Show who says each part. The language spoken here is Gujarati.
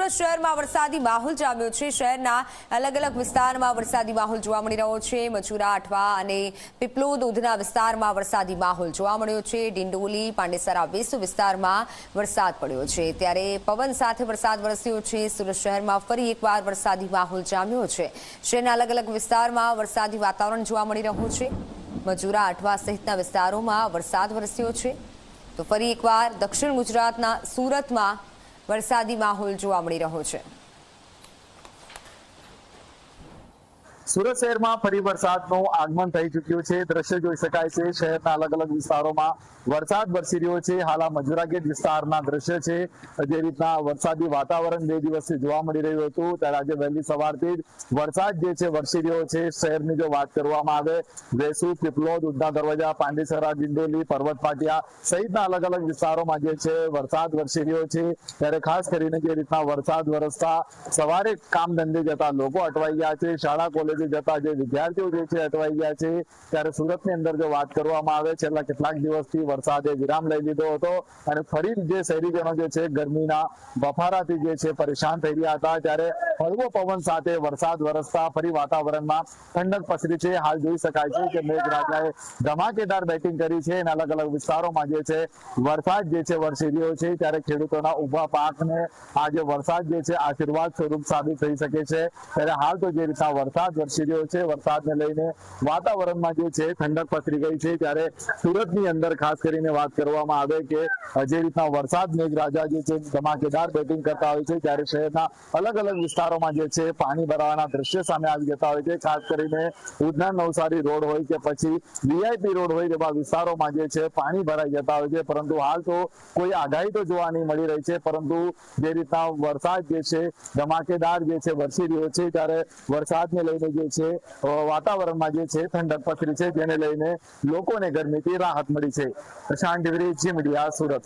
Speaker 1: સુરત શહેરમાં વરસાદી માહોલ જામ્યો છે। શહેરના અલગ અલગ વિસ્તારમાં વરસાદી માહોલ જોવા મળી રહ્યો છે। મજુરા, અઠવા અને પીપલોદ ઉધના વિસ્તારમાં વરસાદી માહોલ જોવા મળ્યો છે। ડિંડોલી, પાંડેસરા, વેસુ વિસ્તારમાં વરસાદ પડ્યો છે, ત્યારે પવન સાથે વરસાદ વરસ્યો છે। સુરત શહેરમાં ફરી એકવાર વરસાદી માહોલ જામ્યો છે। શહેરના અલગ અલગ વિસ્તારમાં વરસાદી વાતાવરણ જોવા મળી રહ્યું છે। મજુરા, અઠવા સહિતના વિસ્તારોમાં વરસાદ વરસ્યો છે, તો ફરી એકવાર દક્ષિણ ગુજરાતના સુરતમાં વરસાદી માહોલ જોવા મળી રહ્યો છે।
Speaker 2: સુરત શહેરમાં ફરી વરસાદનું આગમન થઈ ચૂક્યું છે। દ્રશ્ય જોઈ શકાય છે, શહેરના અલગ અલગ વિસ્તારોમાં વરસાદ વરસી રહ્યો છે। હાલ આ મજુરા ગેટ વિસ્તારના દ્રશ્ય છે। જે રીતના વરસાદી વાતાવરણ 2 દિવસથી જોવા મળી રહ્યું હતું, ત્યારે આજે વહેલી સવારથી જ વરસાદ જે છે વરસી રહ્યો છે। શહેરની જો વાત કરવામાં આવે, વેસુ, પીપલોદ, ઉધના દરવાજા, પાંડેસરા, ડિંડોલી, પર્વત પાટિયા સહિતના અલગ અલગ વિસ્તારોમાં જે છે વરસાદ વરસી રહ્યો છે। ત્યારે ખાસ કરીને જે રીતના વરસાદ વરસતા સવારે કામ ધંધે જતા લોકો અટવાઈ ગયા છે, શાળા કોલેજ જતા જે વિદ્યાર્થીઓ જે છે અટવાઈ ગયા છે। ત્યારે સુરતની અંદર જો વાત કરવામાં આવે, છેલ્લા કેટલાક દિવસથી વરસાદે વિરામ લઈ લીધો હતો અને ફરી જે શહેરીજનો જે છે ગરમીના બફારાથી જે છે પરેશાન થઈ રહ્યા હતા, ત્યારે હળવો પવન સાથે વરસાદ વરસતા ફરી વાતાવરણમાં ઠંડક પસરી છે। હાલ જોઈ શકાય છે કે મેઘરાજાએ ધમાકેદાર બેટિંગ કરી છે અને અલગ અલગ વિસ્તારોમાં જે છે વરસાદ જે છે વરસી રહ્યો છે, ત્યારે ખેડૂતોના ઉભા પાકને આ જે વરસાદ જે છે આશીર્વાદ સ્વરૂપ સાબિત થઈ શકે છે। ત્યારે હાલ તો જે રીતના વરસાદ વરસી રહ્યો છે, વરસાદને લઈને વાતાવરણમાં જે છે ઠંડક પસરી ગઈ છે। ત્યારે સુરતની અંદર ખાસ કરીને વાત કરવામાં આવે કે જે રીતના વરસાદ મેઘરાજા જે છે ધમાકેદાર બેટિંગ કરતા હોય છે, ત્યારે શહેરના અલગ અલગ વિસ્તારોમાં જે છે પાણી ભરાવાના દ્રશ્ય સામે આવી જતા હોય છે। ખાસ કરીને ઉધના નવસારી રોડ હોય કે પછી વીઆઈપી રોડ હોય તેવા વિસ્તારોમાં જે છે પાણી ભરાઈ જતા હોય છે, પરંતુ હાલ તો કોઈ આગાહી તો જોવા નહીં મળી રહી છે। પરંતુ જે રીતના વરસાદ જે છે ધમાકેદાર જે છે વરસી રહ્યો છે, ત્યારે વરસાદને લઈને જે છે વાતાવરણમાં જે છે ઠંડક પસરી છે, જેને લઈને લોકોને ગરમીથી રાહત મળી છે। પ્રશાંત ડિવરી, જી મીડિયા, સુરત।